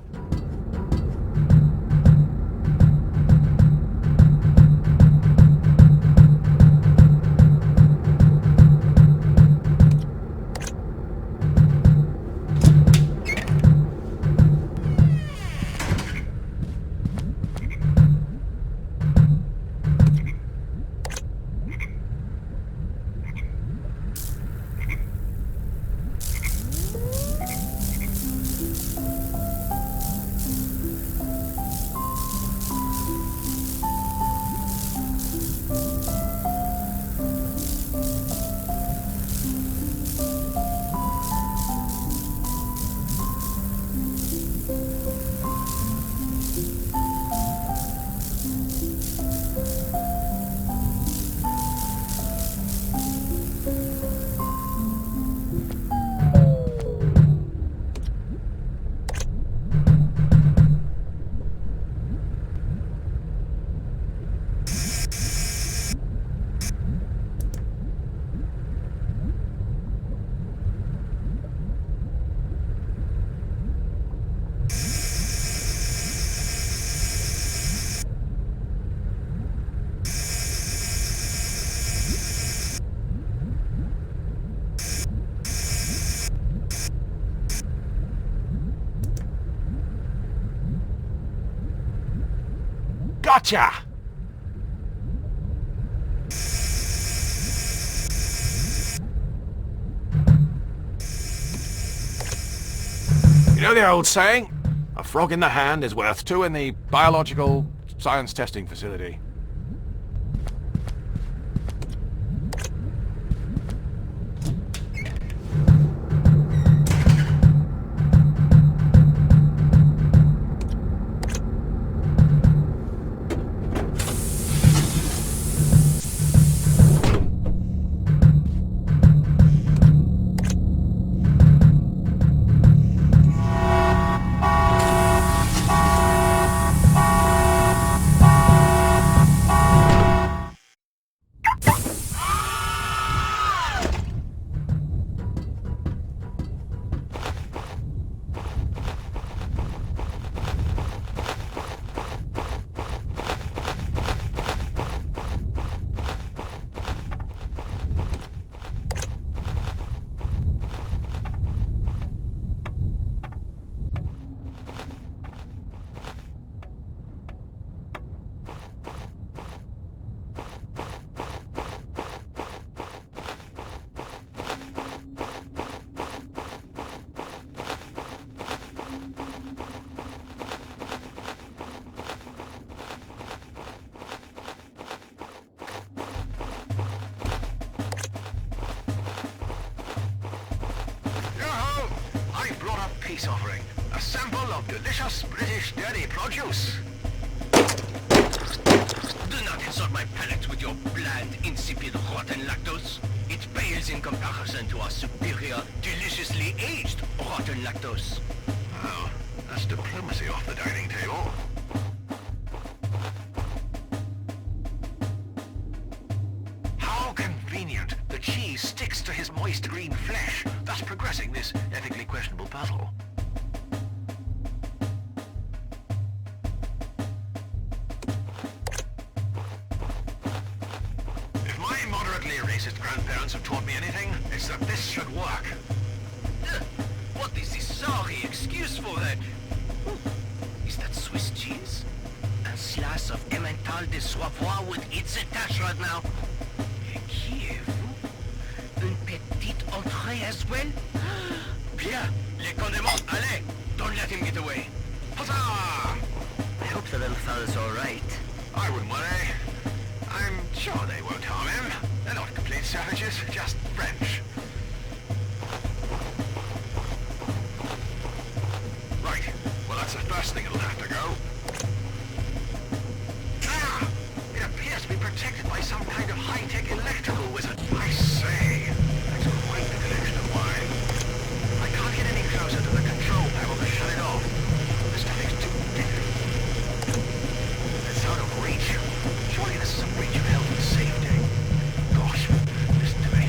Gotcha! You know the old saying? A frog in the hand is worth two in the biological science testing facility. peace offering. A sample of delicious British dairy produce. Do not insult my palate with your bland, insipid, rotten lactose. It pales in comparison to our superior, deliciously aged rotten lactose. Oh, that's diplomacy off the dining table. How convenient. The cheese sticks to his moist green flesh, thus progressing this ethically questionable puzzle. If my moderately racist grandparents have taught me anything, it's that this should work. What is this sorry excuse for that? Is that Swiss cheese? A slice of Emmental de Soivrois with its attached right now. Une petite entrée as well? Bien, les condiments, allez! Don't let him get away. Huzzah! I hope the little fella's alright. I wouldn't worry. I'm sure they won't harm him. They're not complete savages, just French. Right. Well, that's the first thing it'll have to go. Ah! It appears to be protected by some kind of high-tech electrical wizard. I say, that's quite the collection of wine. I can't get any closer to the control panel to shut it off. This stuff is too thick. It's out of reach. Surely this is a breach of health and safety. Gosh, listen to me.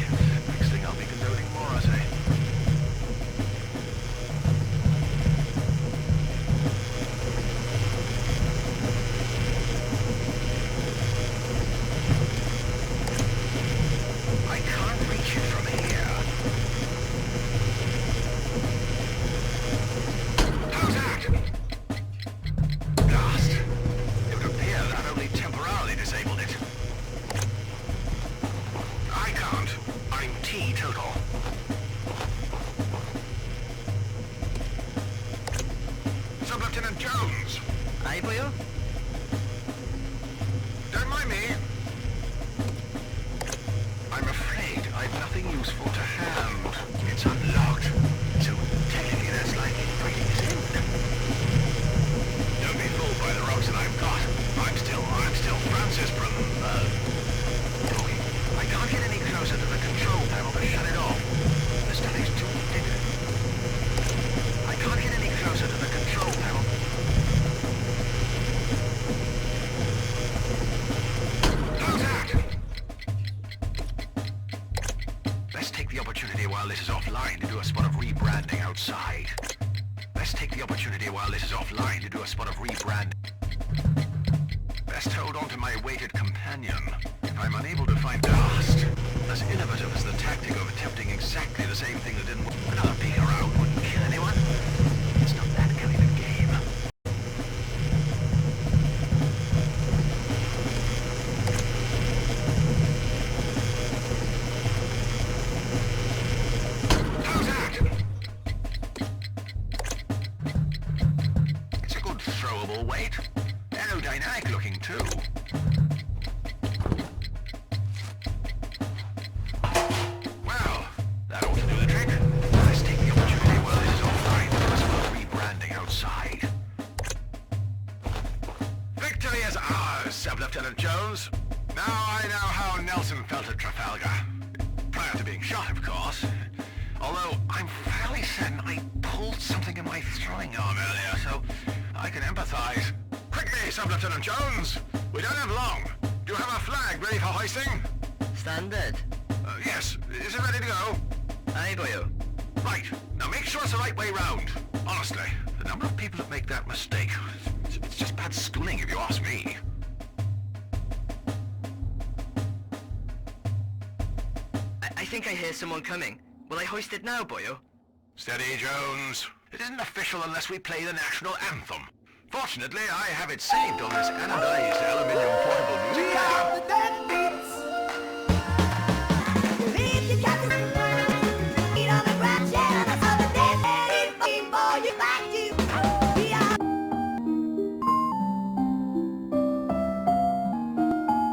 Next thing I'll be condoning morality. I can't reach it from here. How's that? Blast. It would appear that only temporarily disabled it. I can't. I'm teetotal. Sub-Lieutenant Jones! Aye, boyo? Don't mind me. I'm afraid I've nothing useful to hand. It's unlocked. So technically that's like breaking his in. Don't be fooled by the rocks that I've got. I'm still Francis from, talking. I can't get any closer to the control panel to shut it off. The stuff is too thick. I can't get any closer to the control panel. How's that? Let's take the opportunity while this is offline to do a spot of rebranding outside. Let's take the opportunity while this is offline to do a spot of rebranding. Best hold on to my weighted companion. If I'm unable to find blast, as innovative as the tactic of attempting exactly the same thing that didn't work, another peek around wouldn't kill anyone. It's not that kind of game. How's that? It's a good throwable weight. Aerodynamic looking too. Well, that ought to do the trick. Let's take the opportunity while this is offline to start rebranding outside. Victory is ours, Sub-Lieutenant Jones. Now I know how Nelson felt at Trafalgar. Prior to being shot, of course. Although I'm fairly certain I pulled something in my throwing arm earlier, so I can empathize. Quickly, Sub-Lieutenant Jones! We don't have long. Do you have a flag ready for hoisting? Standard. Yes. Is it ready to go? Aye, boyo. Right. Now make sure it's the right way round. Honestly, the number of people that make that mistake, it's just bad schooling if you ask me. I think I hear someone coming. Will I hoist it now, boyo? Steady, Jones. It isn't official unless we play the national anthem. Fortunately, I have it saved on this anodized aluminium portable music player.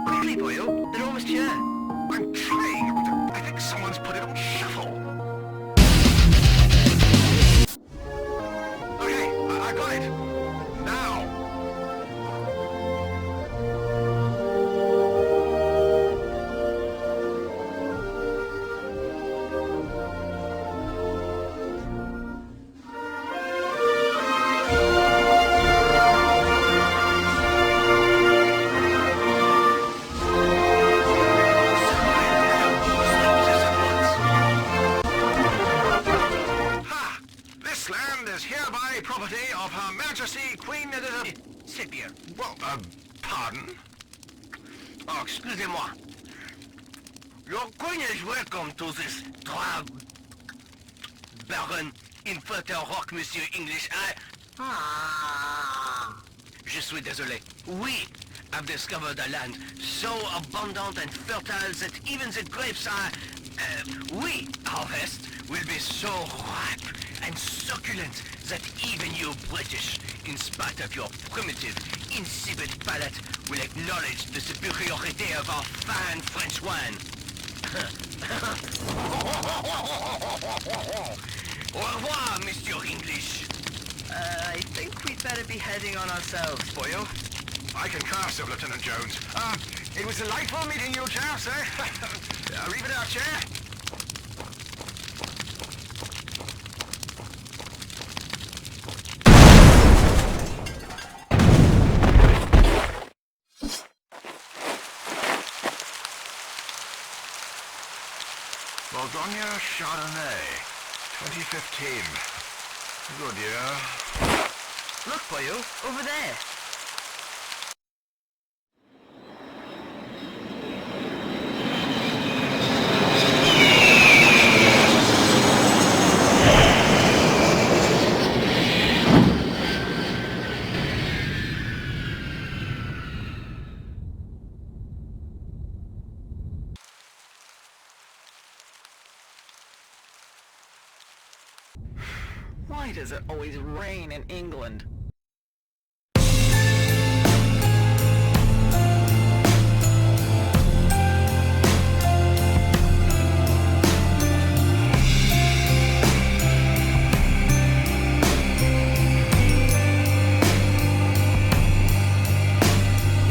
Quickly, boyo. They're almost here. I'm trying. I think someone's put it on shuffle. Majesty Queen de the... C'est bien. Well, pardon? Oh, excusez-moi. Your Queen is welcome to this Baron Infernal Rock, Monsieur English. Je suis désolé. We have discovered a land so abundant and fertile that even the grapes we harvest will be so ripe and succulent that even you British, in spite of your primitive, insipid palate, will acknowledge the superiority of our fine French wine. Au revoir, Monsieur English. I think we'd better be heading on ourselves, boyo. I concur, Sir Lieutenant Jones. It was delightful meeting you, chaps, eh? Arrivederci. Bourgogne Chardonnay, 2015. Good year. Look, boyo, over there. Why does it always rain in England?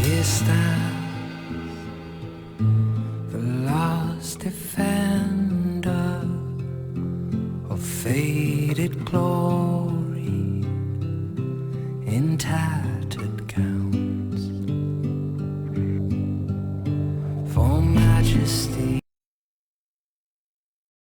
Is that the last defender of faded glory?